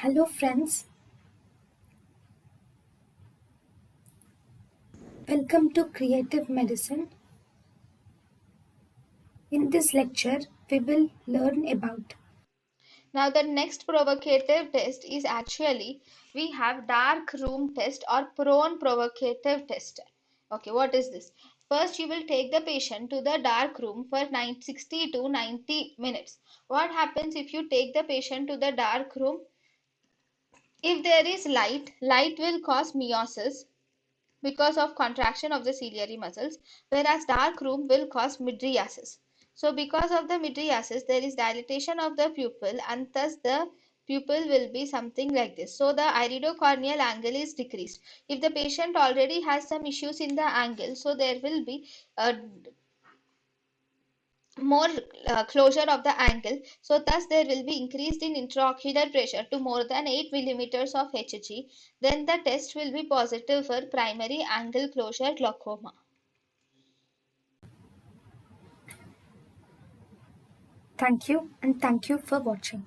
Hello friends, welcome to Creative Medicine. In this lecture, we will learn about Now the next provocative test is actually we have dark room test or prone provocative test. Okay, what is this? First you will take the patient to the dark room for 60 to 90 minutes. What happens if you take the patient to the dark room? If there is light will cause meiosis because of contraction of the ciliary muscles, whereas dark room will cause mydriasis. So because of the mydriasis, there is dilatation of the pupil and thus the pupil will be something like this. So the iridocorneal angle is decreased. If the patient already has some issues in the angle, so there will be a more closure of the angle, so thus there will be increased in intraocular pressure to more than 8 millimeters of Hg, then the test will be positive for primary angle closure glaucoma. thank you and thank you for watching.